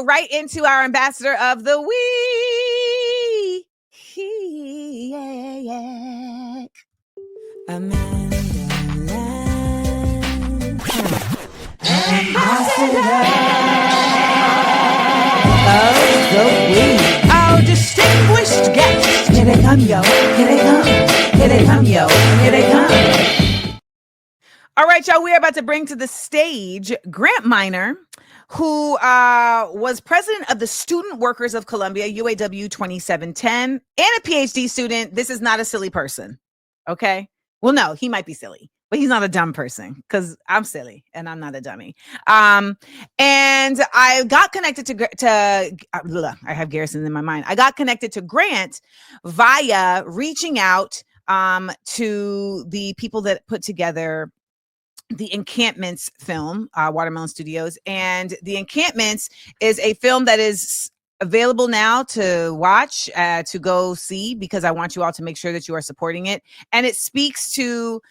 Right into our ambassador of the week. AmandaLand. Ambassador of the week. Our distinguished guest. Here they come, yo. Here they come. Here they come, yo. Here they come. All right, y'all. We are about to bring to the stage Grant Minor, who was president of the Student Workers of Columbia, UAW 2710, and a PhD student. This is not a silly person, okay? Well, no, he might be silly, but he's not a dumb person because I'm silly and I'm not a dummy. And I got connected to I have Garrison in my mind. I got connected to Grant via reaching out to the people that put together the Encampments Film, Watermelon Studios. And the Encampments is a film that is available now to watch, to go see, because I want you all to make sure that you are supporting it. And it speaks to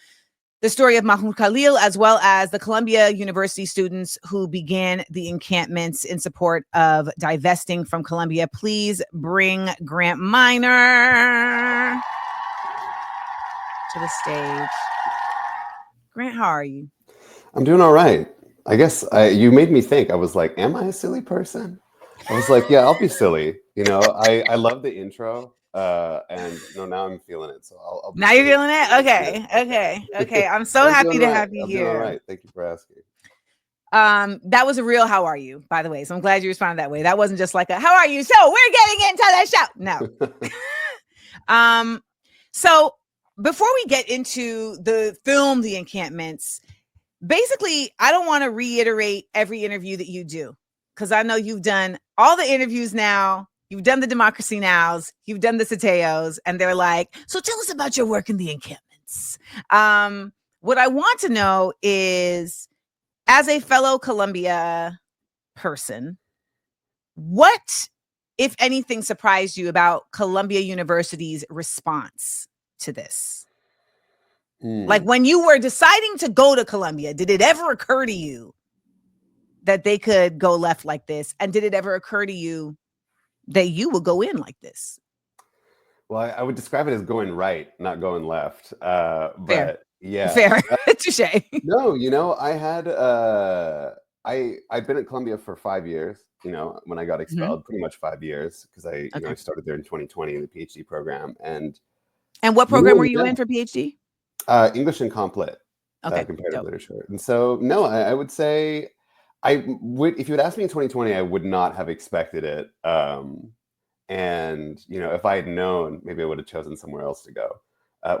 the story of Mahmoud Khalil, as well as the Columbia University students who began the encampments in support of divesting from Columbia. Please bring Grant Minor to the stage. Grant, how are you? I'm doing all right. I guess you made me think. I was like, am I a silly person? I was like, yeah, I'll be silly. You know, I love the intro. And now I'm feeling it. So I'll now you're feeling it? Okay. I'm so happy to have you here. All right. Thank you for asking. That was a real how are you, by the way. So I'm glad you responded that way. That wasn't just like a how are you? So we're getting into the show. No. So before we get into the film, The Encampments, basically, I don't want to reiterate every interview that you do, because I know you've done all the interviews now. You've done the Democracy Nows, you've done the Sateos, and they're like, so tell us about your work in the encampments. What I want to know is, as a fellow Columbia person, what, if anything, surprised you about Columbia University's response to this? Like when you were deciding to go to Columbia, did it ever occur to you that they could go left like this? And did it ever occur to you that you would go in like this? Well, I would describe it as going right, not going left. Fair. But yeah. Fair. Touche. No, you know, I had I'd been at Columbia for 5 years, you know, when I got expelled, pretty much 5 years, because I started there in 2020 in the PhD program. And what program were you in for PhD? English and Comp Lit, comparative literature. And so, no, I would say if you had asked me in 2020, I would not have expected it. And, you know, if I had known, maybe I would have chosen somewhere else to go.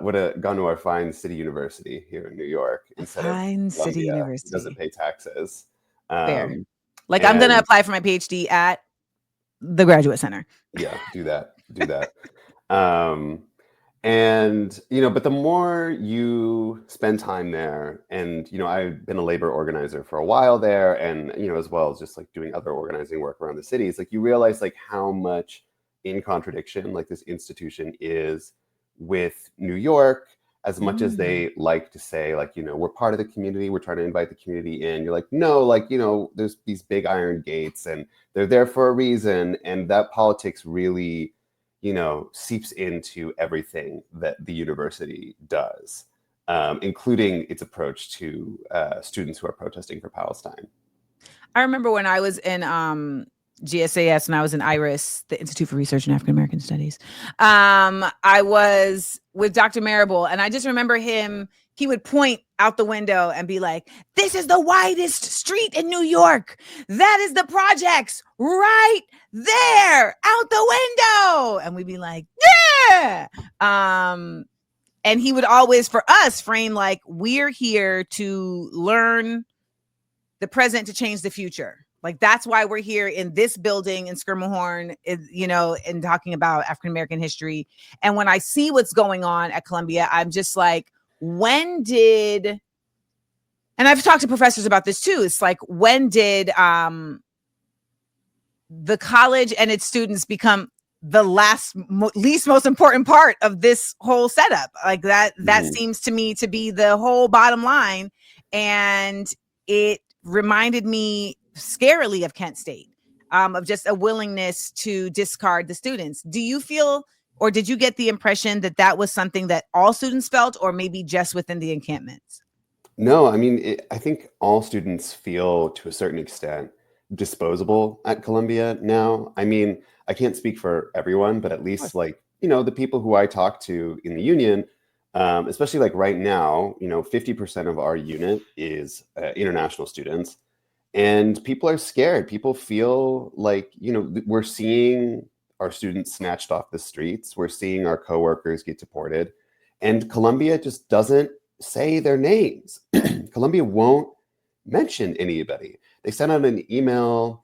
Would have gone to our fine city university here in New York instead of Columbia. City University. Doesn't pay taxes. Fair. Like, I'm going to apply for my PhD at the Graduate Center. Yeah, do that. And, you know, but the more you spend time there, and, you know, I've been a labor organizer for a while there, and, you know, as well as just like doing other organizing work around the cities, like you realize like how much in contradiction like this institution is with New York, as much as they like to say, like, you know, we're part of the community, we're trying to invite the community in. You're like, no, like, you know, there's these big iron gates and they're there for a reason. And that politics really, you know, seeps into everything that the university does, including its approach to students who are protesting for Palestine. I remember when I was in GSAS and I was in IRIS, the Institute for Research in African American Studies. I was with Dr. Marable, and I just remember he would point out the window and be like, this is the widest street in New York. That is the projects right there out the window. And we'd be like, yeah. And he would always, for us, frame like, we're here to learn the present to change the future. Like, that's why we're here in this building in Skirmahorn, you know, and talking about African-American history. And when I see what's going on at Columbia, I'm just like, and I've talked to professors about this too. It's like, when did the college and its students become the least most important part of this whole setup? Like that seems to me to be the whole bottom line. And it reminded me scarily of Kent State. of just a willingness to discard the students. Do you feel, or did you get the impression that that was something that all students felt, or maybe just within the encampments? No, I mean, I think all students feel to a certain extent disposable at Columbia now. I mean, I can't speak for everyone, but at least like, the people who I talk to in the union, especially like right now, 50% of our unit is international students, and people are scared. People feel like, we're seeing our students snatched off the streets. We're seeing our coworkers get deported, and Columbia just doesn't say their names. Columbia won't mention anybody. They sent out an email.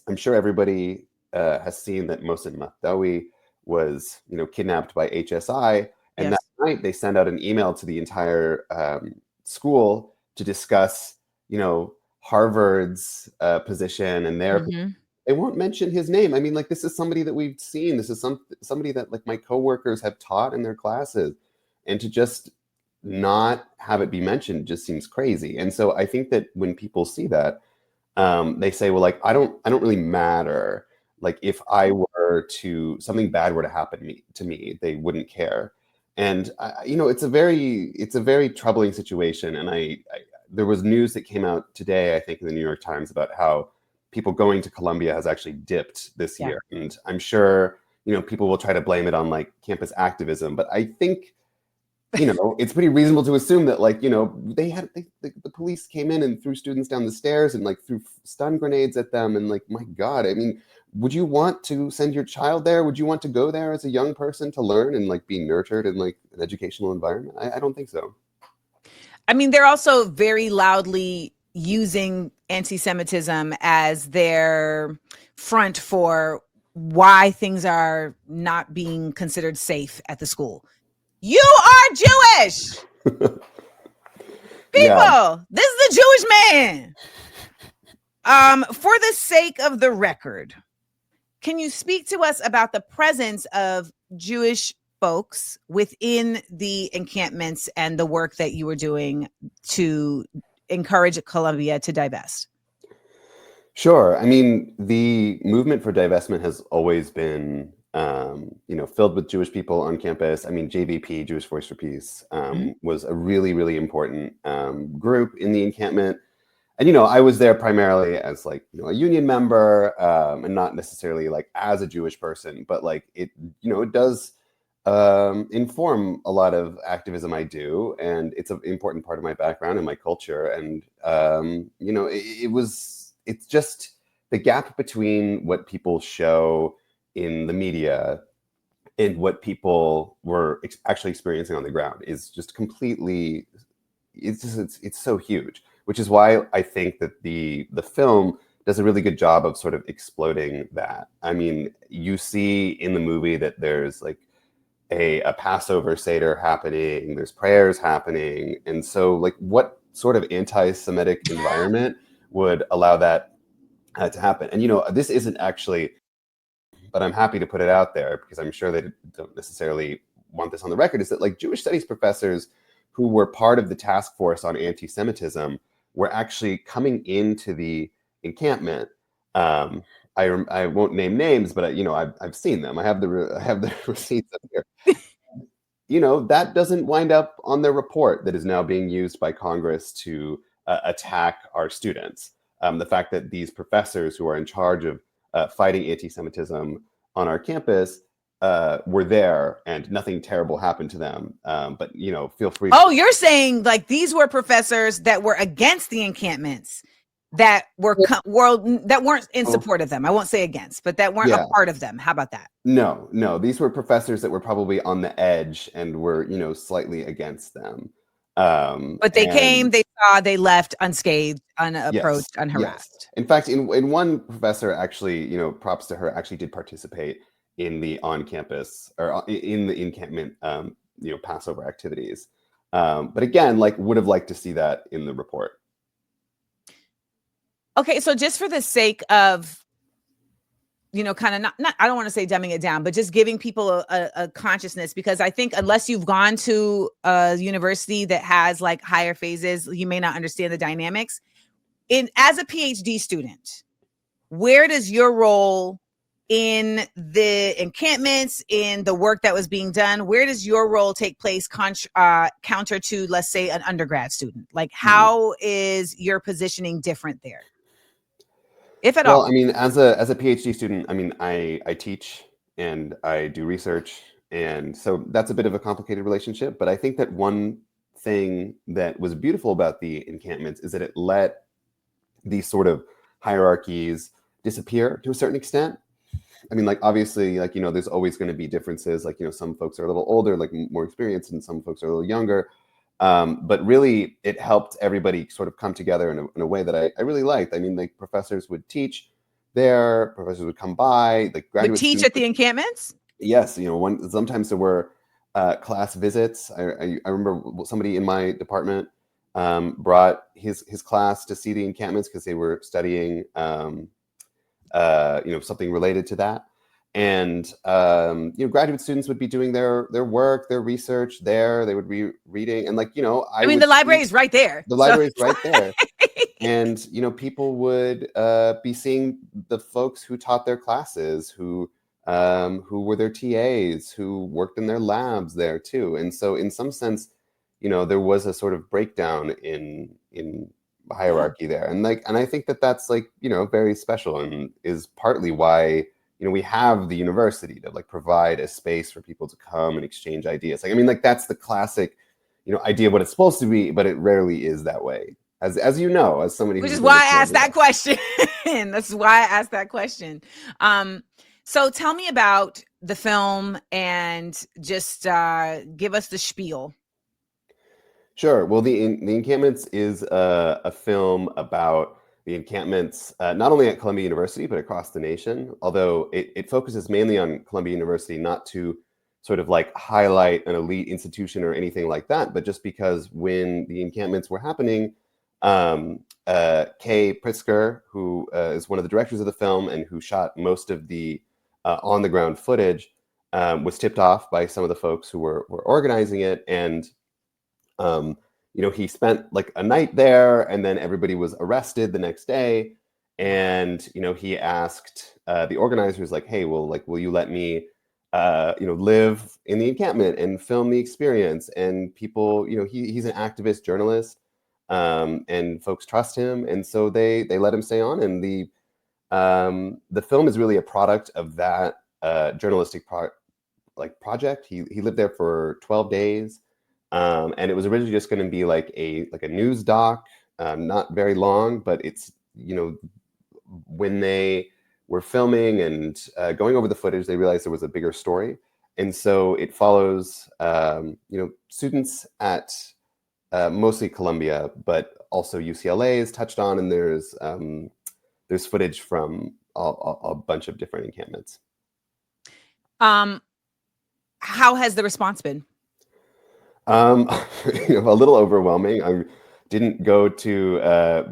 I'm sure everybody has seen that Mohsen Mahdawi was, kidnapped by HSI, and Yes. that night they sent out an email to the entire school to discuss, Harvard's position and their. Mhm. They won't mention his name. I mean, like, this is somebody that we've seen. This is somebody that like my coworkers have taught in their classes, and to just not have it be mentioned just seems crazy. And so I think that when people see that, they say, well, like, I don't really matter. Like, if I were to, something bad were to happen to me, they wouldn't care. And it's a very troubling situation. And there was news that came out today, I think, in the New York Times about how people going to Columbia has actually dipped this year. And I'm sure, people will try to blame it on like campus activism, but I think, it's pretty reasonable to assume that, like, the police came in and threw students down the stairs and like threw stun grenades at them. And like, my God, I mean, would you want to send your child there? Would you want to go there as a young person to learn and like be nurtured in like an educational environment? I don't think so. I mean, they're also very loudly using anti-Semitism as their front for why things are not being considered safe at the school. You are Jewish. People, Yeah. this is the Jewish man. For the sake of the record, can you speak to us about the presence of Jewish folks within the encampments and the work that you were doing to encourage Columbia to divest? Sure. I mean, the movement for divestment has always been, filled with Jewish people on campus. I mean, JVP, Jewish Voice for Peace, was a really, really important group in the encampment. And, I was there primarily as like, a union member, and not necessarily like as a Jewish person, but like it does inform a lot of activism I do. And it's an important part of my background and my culture. And, it's just the gap between what people show in the media and what people were actually experiencing on the ground is just completely, it's so huge, which is why I think that the film does a really good job of sort of exploding that. I mean, you see in the movie that there's like a Passover Seder happening, there's prayers happening. And so like what sort of anti-Semitic environment would allow that to happen? And this isn't actually, but I'm happy to put it out there because I'm sure they don't necessarily want this on the record, is that like Jewish studies professors who were part of the task force on anti-Semitism were actually coming into the encampment. I won't name names, but I've seen them. I have the receipts up here. That doesn't wind up on their report that is now being used by Congress to attack our students. The fact that these professors who are in charge of fighting anti-Semitism on our campus were there and nothing terrible happened to them. But feel free. Oh, you're saying like these were professors that were against the encampments, that were that weren't in support of them. I won't say against, but that weren't a part of them. How about that? No, these were professors that were probably on the edge and were slightly against them. But they came, they saw, they left unscathed, unapproached, unharassed. Yes. In fact, in one professor actually, props to her, actually did participate in the on-campus or in the encampment, Passover activities. But again, like would have liked to see that in the report. Okay, so just for the sake of, kind of not I don't want to say dumbing it down, but just giving people a consciousness, because I think unless you've gone to a university that has like higher phases, you may not understand the dynamics. As a PhD student, where does your role in the encampments, in the work that was being done, where does your role take place counter to, let's say, an undergrad student? Like, how is your positioning different there, if at all? Well, I mean, as a PhD student, I mean, I teach and I do research, and so that's a bit of a complicated relationship. But I think that one thing that was beautiful about the encampments is that it let these sort of hierarchies disappear to a certain extent. I mean, like, obviously, like, you know, there's always going to be differences. Like, you know, some folks are a little older, like more experienced, and some folks are a little younger. But really, it helped everybody sort of come together in a way that I really liked. I mean, like, professors would teach there, professors would come by, like Would graduate teach students at the encampments? yes, you know, sometimes there were class visits. I remember somebody in my department brought his class to see the encampments because they were studying you know, something related to that. And you know, graduate students would be doing their work, their research there. They would be reading, and, like, you know, I mean, the library is right there. The library is right there. And, you know, people would be seeing the folks who taught their classes, who were their TAs, who worked in their labs there too. And so, in some sense, you know, there was a sort of breakdown in hierarchy there, and I think that that's, like, you know, very special, and is partly why, you know, we have the university to, like, provide a space for people to come and exchange ideas. Like, I mean, like, that's the classic, you know, idea of what it's supposed to be, but it rarely is that way. As you know, as somebody Which who's is been why to I asked Columbia. that question. That's why I asked that question. So tell me about the film and just give us the spiel. Sure. Well, the Encampments is a film about the encampments, not only at Columbia University but across the nation. Although it focuses mainly on Columbia University, not to sort of, like, highlight an elite institution or anything like that, but just because when the encampments were happening, Kay Pritzker, who is one of the directors of the film and who shot most of the on the ground footage, was tipped off by some of the folks who were organizing it, and you know, he spent, like, a night there, and then everybody was arrested the next day. And, you know, he asked the organizers, like, hey, well, like, will you let me, you know, live in the encampment and film the experience? And people, you know, he's an activist journalist, and folks trust him, and so they let him stay on. And the film is really a product of that journalistic project. He lived there for 12 days. And it was originally just going to be like a news doc, not very long, but it's, you know, when they were filming and going over the footage, they realized there was a bigger story. And so it follows, you know, students at mostly Columbia, but also UCLA is touched on, and there's footage from a bunch of different encampments. How has the response been? You know, a little overwhelming. I didn't go to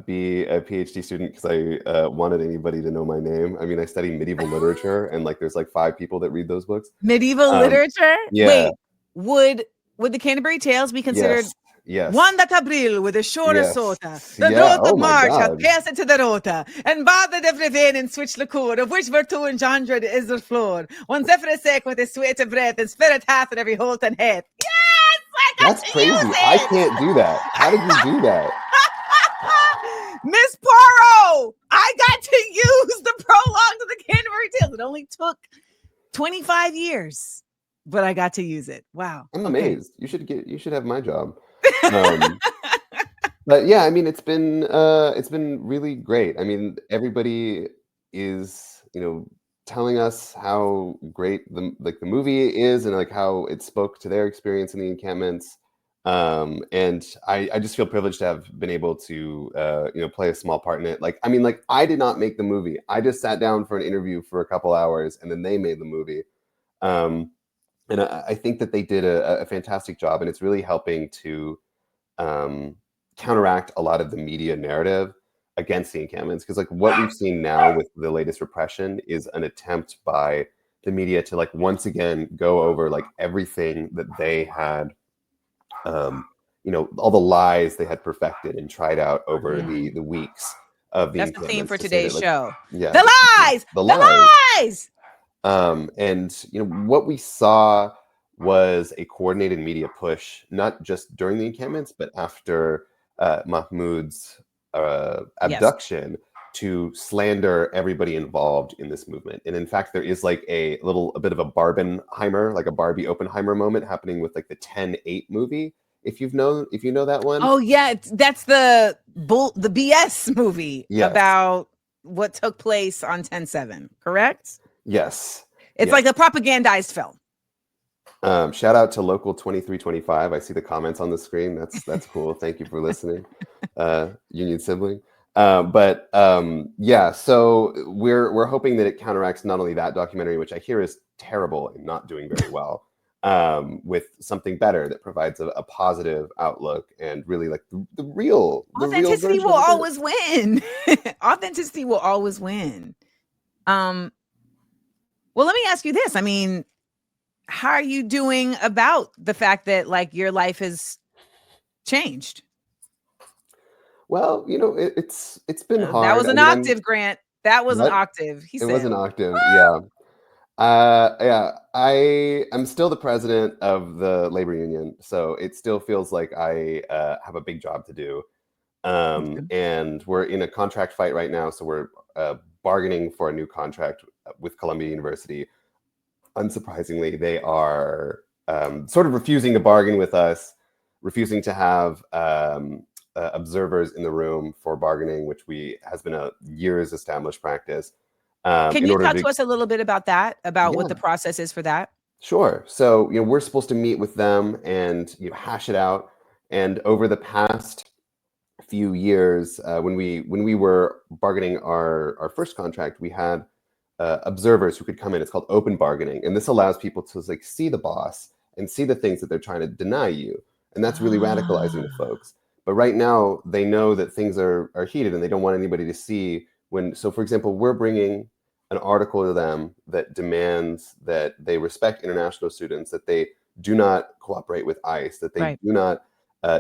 be a PhD student because I wanted anybody to know my name. I mean, I study medieval literature, and, like, there's, like, 5 people that read those books. Medieval literature? Yeah. Wait, would the Canterbury Tales be considered? Yes. One that April with a shorter sota. The Yeah. road of Oh my March hath God. passed into the rota, and bother the vein and switch the cord, of which virtue engendered is the floor. One zephyr sake with his sweet breath, and spirit hath in every holt and head. Yes! I got That's to crazy. use it! I can't do that. How did you do that? Miss Poirot, I got to use the prologue to the Canterbury Tales. It only took 25 years, but I got to use it. Wow. I'm amazed. You should have my job. But yeah, I mean, it's been really great. I mean, everybody is, you know, telling us how great the movie is, and, like, how it spoke to their experience in the encampments. And I just feel privileged to have been able to you know, play a small part in it. Like, I mean, like, I did not make the movie. I just sat down for an interview for a couple hours, and then they made the movie. And I think that they did a fantastic job, and it's really helping to counteract a lot of the media narrative against the encampments. Because, like, what we've seen now with the latest repression is an attempt by the media to, like, once again go over, like, everything that they had, you know, all the lies they had perfected and tried out over the weeks of the That's the theme encampments for to say that, today's like, show. yeah, The lies! the The lies. lies! And what we saw was a coordinated media push, not just during the encampments, but after Mahmoud's Yes. abduction, to slander everybody involved in this movement. And in fact, there is like a bit of a Barbenheimer, like a Barbie Oppenheimer moment happening with like the 10/8 movie. If you know that one. Oh yeah, that's the BS movie Yes. about what took place on 10/7, correct? Yes. It's like a propagandized film. Shout out to local 2325. I see the comments on the screen. That's cool. Thank you for listening, Union sibling. Yeah, so we're hoping that it counteracts not only that documentary, which I hear is terrible and not doing very well, with something better that provides a positive outlook and really like the real Authenticity version will of it. always win. Authenticity will always win. Well, let me ask you this. I mean, how are you doing about the fact that like your life has changed? Well, it's been hard. That was an I mean, octave, Grant. That was an what? octave. He It was said. an octave. Yeah. Yeah, I'm still the president of the labor union, so it still feels like I have a big job to do. And we're in a contract fight right now, so we're bargaining for a new contract with Columbia University. Unsurprisingly, they are sort of refusing to bargain with us, refusing to have observers in the room for bargaining, which has been a years established practice. Can you talk to us a little bit about that, about what Yeah. the process is for that? Sure. So, we're supposed to meet with them and hash it out. And over the past few years, when we were bargaining our first contract, we had observers who could come in. It's called open bargaining, and this allows people to like see the boss and see the things that they're trying to deny you, and that's really radicalizing to folks. But right now, they know that things are heated, and they don't want anybody to see when. So, for example, we're bringing an article to them that demands that they respect international students, that they do not cooperate with ICE, that they do not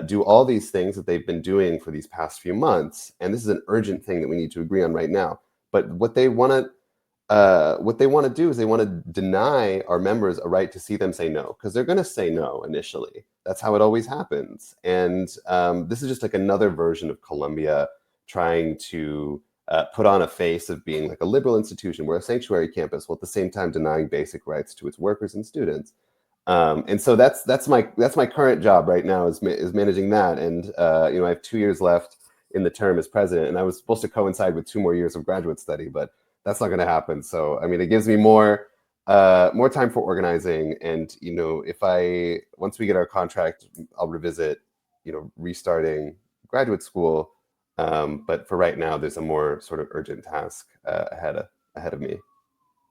do all these things that they've been doing for these past few months. And this is an urgent thing that we need to agree on right now. But what they want to do is they want to deny our members a right to see them say no, because they're going to say no initially. That's how it always happens. And this is just like another version of Columbia trying to put on a face of being like a liberal institution. We're a sanctuary campus, while at the same time denying basic rights to its workers and students. And so that's my current job right now is managing that. And I have 2 years left in the term as president, and I was supposed to coincide with 2 more years of graduate study, but that's not going to happen. So I mean, it gives me more time for organizing. And once we get our contract, I'll revisit restarting graduate school. But for right now, there's a more sort of urgent task ahead of me.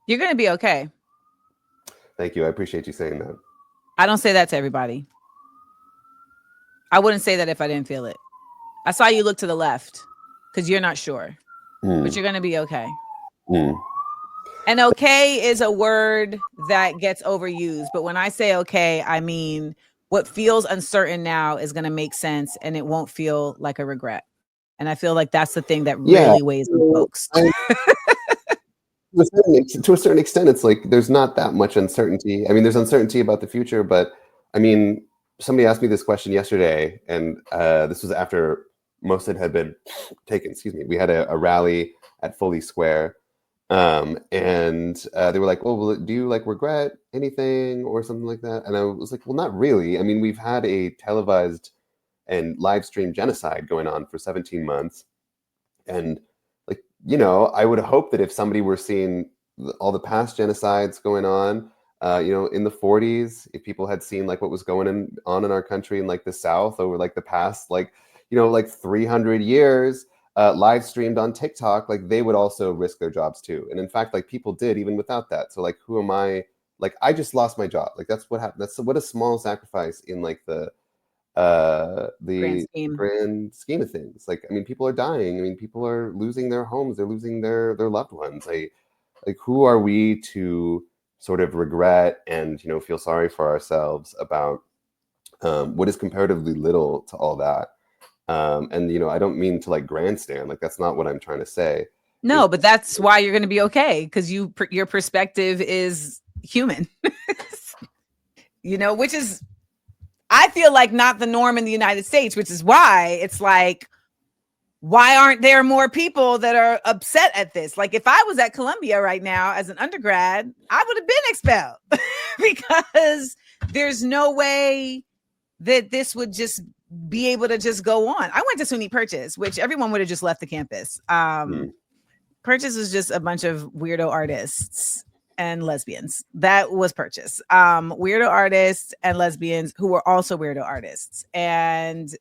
You're going to be okay. Thank you. I appreciate you saying that. I don't say that to everybody. I wouldn't say that if I didn't feel it. I saw you look to the left because you're not sure, but you're going to be okay. And okay is a word that gets overused. But when I say okay, I mean what feels uncertain now is going to make sense, and it won't feel like a regret. And I feel like that's the thing that really weighs on folks. To a certain extent, it's like there's not that much uncertainty. I mean, there's uncertainty about the future, but I mean, somebody asked me this question yesterday, and this was after Mossad had been taken. Excuse me. We had a rally at Foley Square, and they were like, "Oh, do you like regret anything or something like that?" And I was like, "Well, not really. I mean, we've had a televised and live stream genocide going on for 17 months, and like, I would hope that if somebody were seeing all the past genocides going on, in the 40s, if people had seen like what was going on in our country in like the South over like the past, like 300 years, live streamed on TikTok, like they would also risk their jobs too. And in fact, like people did even without that. So like, who am I? Like, I just lost my job. Like that's what happened. That's what a small sacrifice in like the grand scheme of things. Like, I mean, people are dying. I mean, people are losing their homes. They're losing their loved ones. Like, who are we to sort of regret and feel sorry for ourselves about what is comparatively little to all that? And I don't mean to like grandstand, like that's not what I'm trying to say. No, but that's why you're going to be okay, because your perspective is human. Which is, I feel like, not the norm in the United States, which is why it's like, why aren't there more people that are upset at this? Like, if I was at Columbia right now as an undergrad, I would have been expelled because there's no way that this would just be able to just go on. I went to SUNY Purchase, which everyone would have just left the campus. Purchase was just a bunch of weirdo artists and lesbians. That was Purchase. Weirdo artists and lesbians who were also weirdo artists. And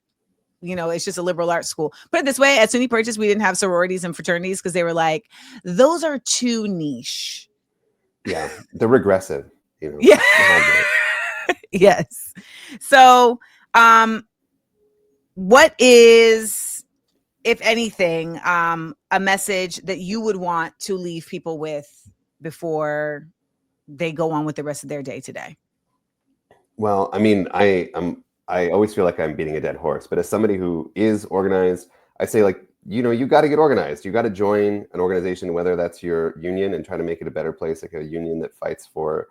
it's just a liberal arts school. Put it this way, at SUNY Purchase, we didn't have sororities and fraternities because they were like, those are too niche. Yeah, they're regressive. Yeah. Yes. So, what is, if anything, a message that you would want to leave people with before they go on with the rest of their day today? Well, I mean, I always feel like I'm beating a dead horse, but as somebody who is organized, I say, like, you got to get organized. You got to join an organization, whether that's your union, and try to make it a better place, like a union that fights for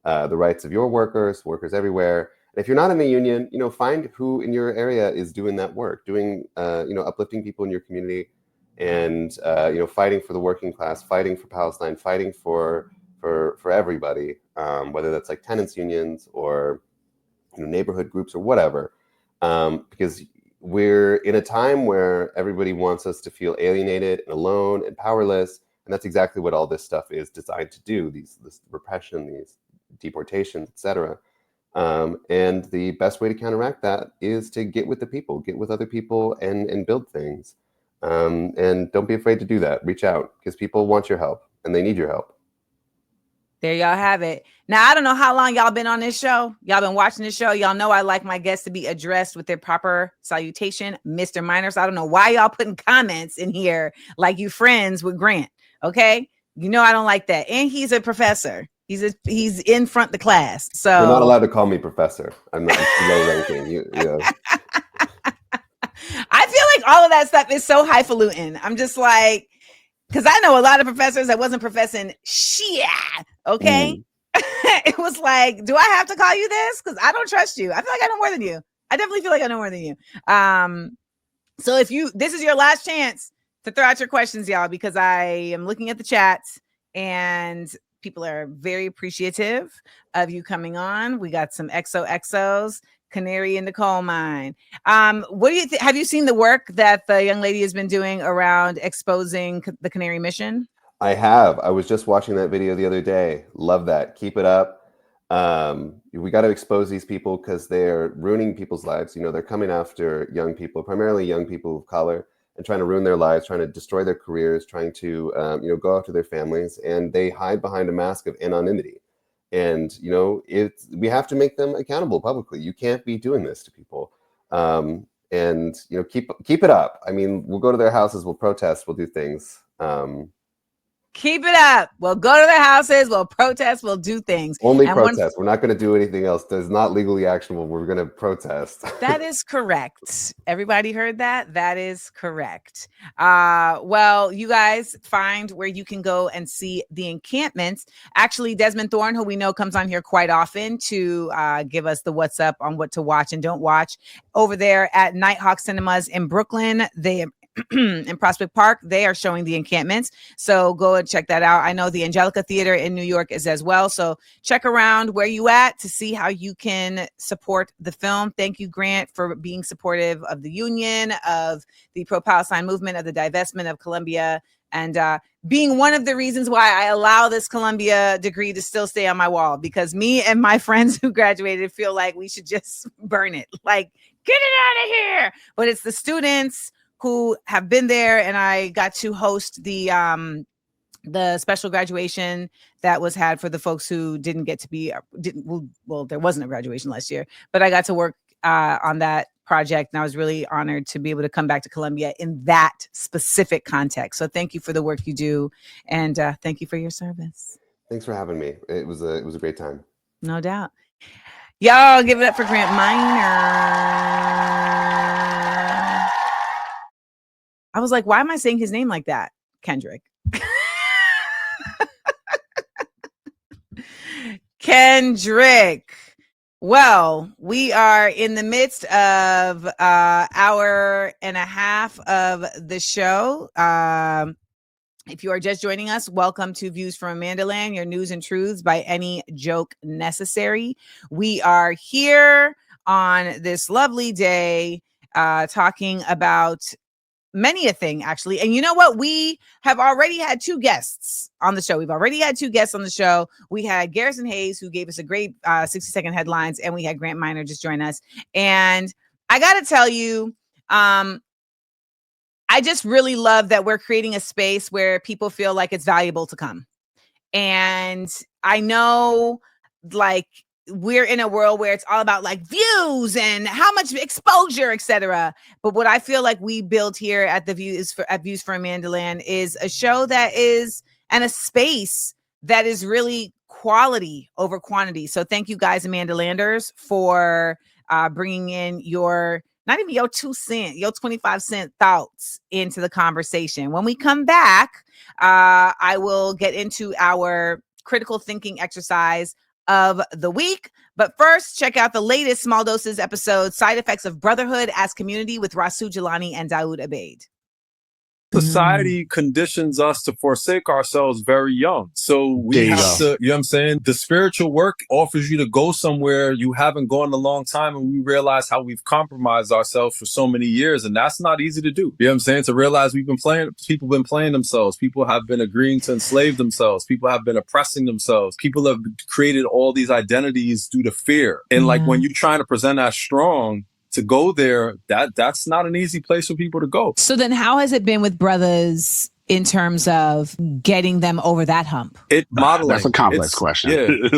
the rights of your workers everywhere. And if you're not in the union, find who in your area is doing that work, doing, uplifting people in your community, and fighting for the working class, fighting for Palestine, fighting for everybody, whether that's like tenants unions or neighborhood groups or whatever, because we're in a time where everybody wants us to feel alienated and alone and powerless, and that's exactly what all this stuff is designed to do. This repression, these deportations, etc. And the best way to counteract that is to get with the people, get with other people, and build things. And don't be afraid to do that. Reach out, because people want your help and they need your help. There y'all have it. Now, I don't know how long y'all been on this show. Y'all been watching this show. Y'all know I like my guests to be addressed with their proper salutation, Mr. Minor. So I don't know why y'all putting comments in here like you friends with Grant. Okay. I don't like that. And he's a professor. He's in front of the class. So you're not allowed to call me professor. I'm not low ranking. I feel like all of that stuff is so highfalutin. I'm just like, because I know a lot of professors that wasn't professing shit. Okay. It was like, do I have to call you this? Because I don't trust you. I feel like I know more than you. I definitely feel like I know more than you. So this is your last chance to throw out your questions, y'all, because I am looking at the chats and people are very appreciative of you coming on. We got some XOXOs, canary in the coal mine. What do you think? Have you seen the work that the young lady has been doing around exposing the Canary mission? I have. I was just watching that video the other day. Love that. Keep it up. We got to expose these people because they're ruining people's lives. They're coming after young people, primarily young people of color, and trying to ruin their lives, trying to destroy their careers, trying to go after their families, and they hide behind a mask of anonymity. And we have to make them accountable publicly. You can't be doing this to people. And keep it up. I mean, we'll go to their houses, we'll protest, we'll do things. Keep it up. We'll go to their houses. We'll protest. We'll do things. Only protest. We're not going to do anything else. That's not legally actionable. We're going to protest. That is correct. Everybody heard that? That is correct. Well, you guys find where you can go and see the encampments. Actually, Desmond Thorne, who we know comes on here quite often to give us the what's up on what to watch and don't watch, over there at Nighthawk Cinemas in Brooklyn. They in Prospect Park, they are showing the encampments. So go and check that out. I know the Angelica Theater in New York is as well. So check around where you at to see how you can support the film. Thank you, Grant, for being supportive of the union, of the pro-Palestine movement, of the divestment of Columbia, and being one of the reasons why I allow this Columbia degree to still stay on my wall, because me and my friends who graduated feel like we should just burn it. Like, get it out of here. But it's the students who have been there, and I got to host the special graduation that was had for the folks who didn't get to be, well, there wasn't a graduation last year, but I got to work on that project, and I was really honored to be able to come back to Columbia in that specific context. So thank you for the work you do, and thank you for your service. Thanks for having me. It was a great time. No doubt. Y'all give it up for Grant Minor. I was like, why am I saying his name like that? Kendrick. Kendrick. Well, we are in the midst of hour and a half of the show. If you are just joining us, welcome to Views from AmandaLand, your news and truths by any joke necessary. We are here on this lovely day talking about many a thing, actually. And you know what? We have already had two guests on the show. We had Garrison Hayes, who gave us a great 60-second headlines, and we had Grant Minor just join us. And I got to tell you, I just really love that we're creating a space where people feel like it's valuable to come. And I know, like, we're in a world where it's all about like views and how much exposure, etc. But what I feel like we build here at Views for AmandaLand is a show that is, and a space that is really quality over quantity. So thank you guys, AmandaLanders, for bringing in your, not even your 2 cent, your 25-cent thoughts into the conversation. When we come back, I will get into our critical thinking exercise of the week. But first, check out the latest Small Doses episode, Side Effects of Brotherhood as Community, with Rasu Jalani and Daoud Abeid. Society conditions us to forsake ourselves very young. So we have to, you know what I'm saying? The spiritual work offers you to go somewhere you haven't gone in a long time, and we realize how we've compromised ourselves for so many years, and that's not easy to do. You know what I'm saying? To realize people have been playing themselves. People have been agreeing to enslave themselves. People have been oppressing themselves. People have created all these identities due to fear. And like when you're trying to present as strong, to go there, that's not an easy place for people to go. So then how has it been with brothers in terms of getting them over that hump? That's a complex question.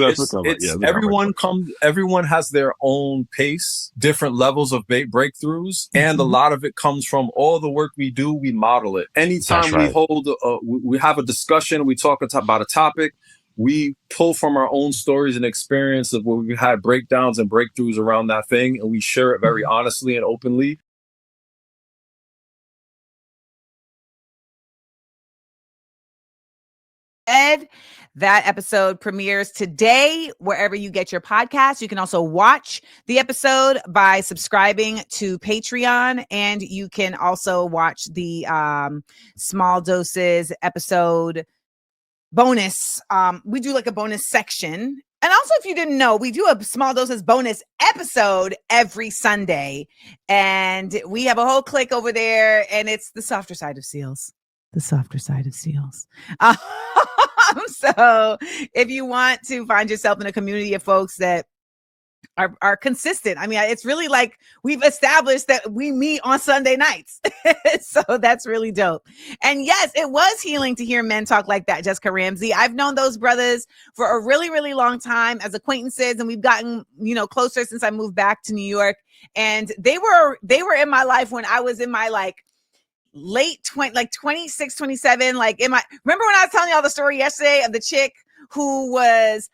Everyone has their own pace, different levels of breakthroughs, and a lot of it comes from all the work we do. We model it. Anytime we have a discussion, we talk about a topic, we pull from our own stories and experience of where we've had breakdowns and breakthroughs around that thing, and we share it very honestly and openly. Ed, that episode premieres today wherever you get your podcasts. You can also watch the episode by subscribing to Patreon, and you can also watch the Small Doses episode bonus. We do like a bonus section. And also, if you didn't know, we do a Small Doses bonus episode every Sunday. And we have a whole clique over there, and it's the softer side of seals. The softer side of seals. So if you want to find yourself in a community of folks that are consistent. I mean, it's really like we've established that we meet on Sunday nights. So that's really dope. And yes, it was healing to hear men talk like that, Jessica Ramsey. I've known those brothers for a really, really long time as acquaintances, and we've gotten, closer since I moved back to New York. And they were in my life when I was in my late 20, 26, 27, remember when I was telling y'all the story yesterday of the chick who was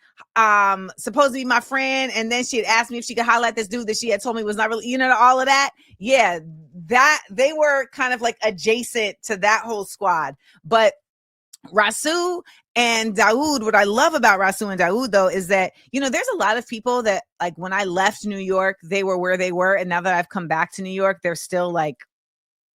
supposed to be my friend, and then she had asked me if she could highlight this dude that she had told me was not really, all of that. Yeah, that they were kind of like adjacent to that whole squad. But Rasu and Daoud, what I love about Rasu and Daoud, though, is that, there's a lot of people that, like, when I left New York, they were where they were. And now that I've come back to New York, they're still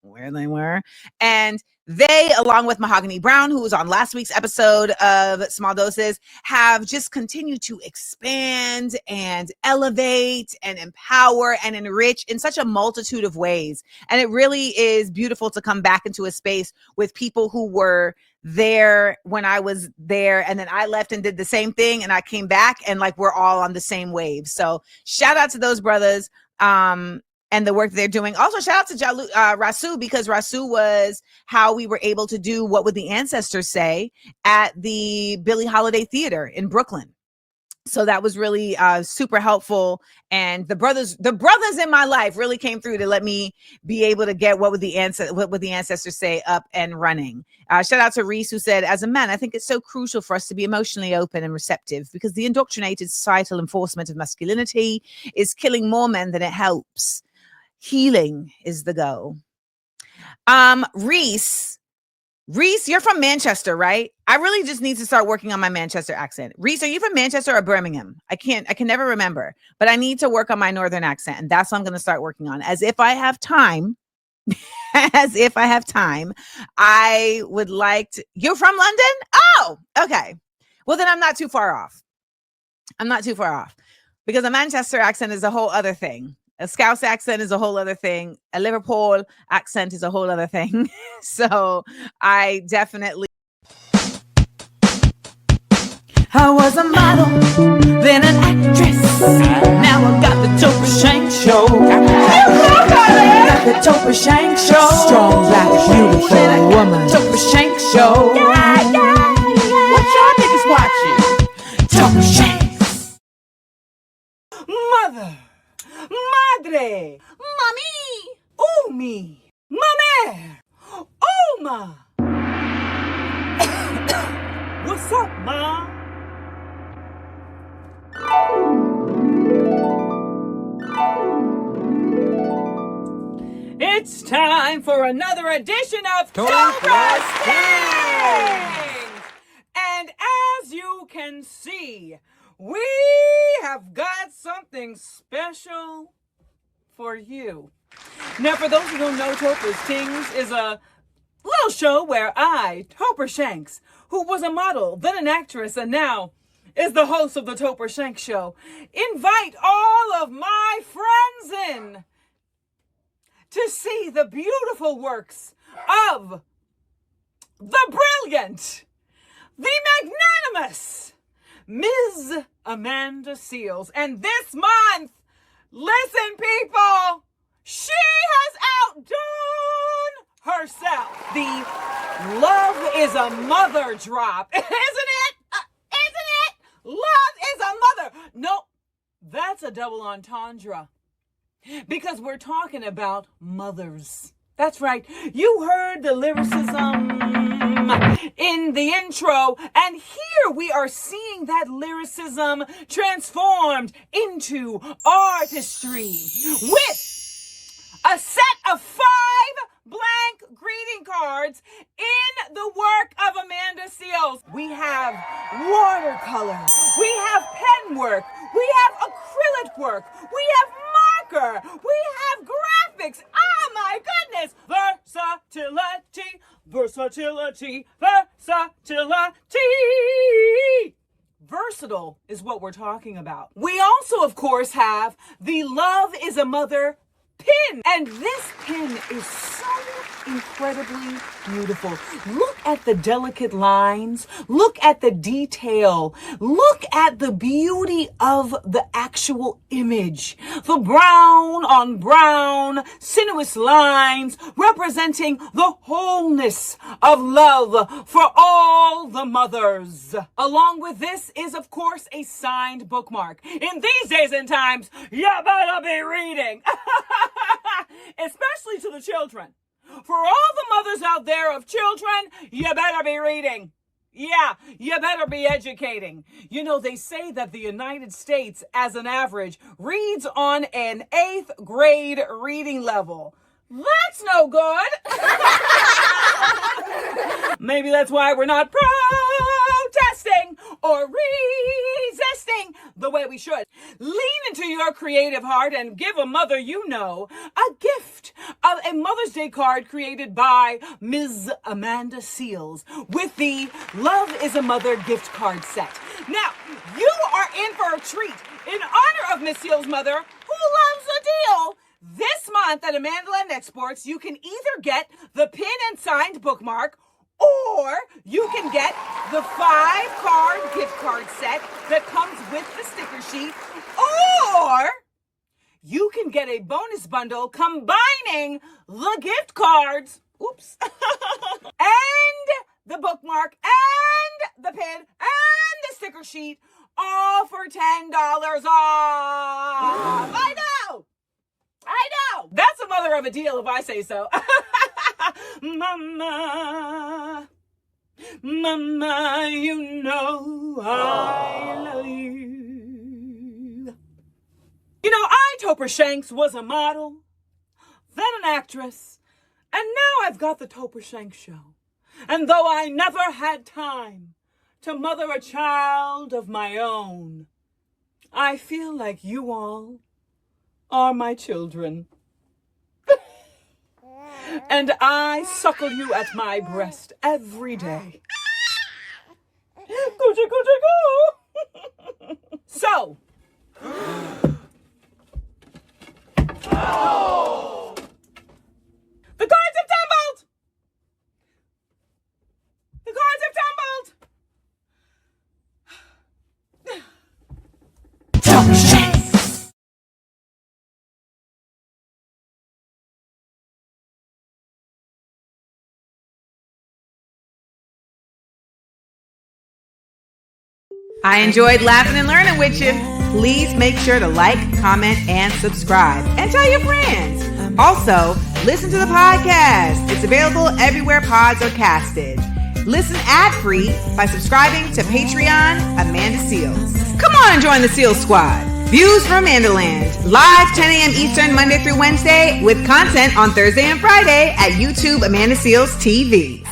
where they were. And they, along with Mahogany Brown, who was on last week's episode of Small Doses, have just continued to expand and elevate and empower and enrich in such a multitude of ways. And it really is beautiful to come back into a space with people who were there when I was there, and then I left and did the same thing, and I came back, and we're all on the same wave. So shout out to those brothers. And the work they're doing. Also, shout out to Rasu, because Rasu was how we were able to do What Would the Ancestors Say at the Billie Holiday Theater in Brooklyn. So that was really super helpful. And the brothers in my life really came through to let me be able to get What Would the Ancestors Say up and running. Shout out to Reese, who said, as a man, I think it's so crucial for us to be emotionally open and receptive, because the indoctrinated societal enforcement of masculinity is killing more men than it helps. Healing is the goal. Reese, you're from Manchester, right? I really just need to start working on my Manchester accent. Reese, are you from Manchester or Birmingham? I can never remember, but I need to work on my northern accent, and that's what I'm going to start working on. As if I have time, I would like to. You're from London? Oh, okay. Well, then I'm not too far off. Because a Manchester accent is a whole other thing. A Scouse accent is a whole other thing. A Liverpool accent is a whole other thing. So I definitely. I was a model, then an actress. Now I got the Topa Shank Show. Got the Topa Shank Show. Strong, black, beautiful woman. Topa Shank Show. What y'all niggas watching? Topa Shanks. Mother. Madre. Mommy. Umi. Mame. Oma. What's up, Ma? It's time for another edition of Topa Shanks! And as you can see, we have got something special for you. Now, for those who don't know, Topa's Tings is a little show where I, Topa Shanks, who was a model, then an actress, and now is the host of the Topa Shanks Show, invite all of my friends in to see the beautiful works of the brilliant, the magnanimous Ms. Amanda Seales. And this month, listen, people, she has outdone herself. The Love is a Mother drop. Isn't it? Isn't it? Love is a mother. No, that's a double entendre. Because we're talking about mothers. That's right. You heard the lyricism in the intro, and here we are seeing that lyricism transformed into artistry with a set of 5 blank greeting cards in the work of Amanda Seales. We have watercolor, we have pen work, we have acrylic work, we have marker, we have graphics. Oh my goodness! Versatility. Versatile is what we're talking about. We also, of course, have the Love is a Mother pin. And this pin is so incredibly beautiful. Look at the delicate lines. Look at the detail. Look at the beauty of the actual image. The brown on brown, sinuous lines representing the wholeness of love for all the mothers. Along with this is, of course, a signed bookmark. In these days and times, you better be reading. Especially to the children. For all the mothers out there of children, you better be reading. Yeah, you better be educating. You know, they say that the United States, as an average, reads on an 8th grade reading level. That's no good. Maybe that's why we're not protesting or resisting the way we should. Lean into your creative heart and give a mother you know a gift of a Mother's Day card created by Ms. Amanda Seales with the Love is a Mother gift card set. Now, you are in for a treat in honor of Ms. Seales' mother, who loves a deal. This month at AmandaLand Exports, you can either get the pin and signed bookmark, or you can get the 5-card gift card set that comes with the sticker sheet, or you can get a bonus bundle combining the gift cards, and the bookmark, and the pin, and the sticker sheet, all for $10 off. I know! That's a mother of a deal if I say so. Mama, you know I love you. You know, I, Topa Shanks, was a model, then an actress, And now I've got the Topper Shank Show. And though I never had time to mother a child of my own, I feel like you all are my children. And I suckle you at my breast every day. Coochie, coochie, coo. So. Oh. The cards have tumbled! The cards have tumbled! Topper Shank! I enjoyed laughing and learning with you. Please make sure to like, comment, and subscribe. And tell your friends. Also, listen to the podcast. It's available everywhere pods are casted. Listen ad-free by subscribing to Patreon Amanda Seals. Come on and join the Seals Squad. Views from AmandaLand. Live 10 a.m. Eastern Monday through Wednesday with content on Thursday and Friday at YouTube Amanda Seals TV.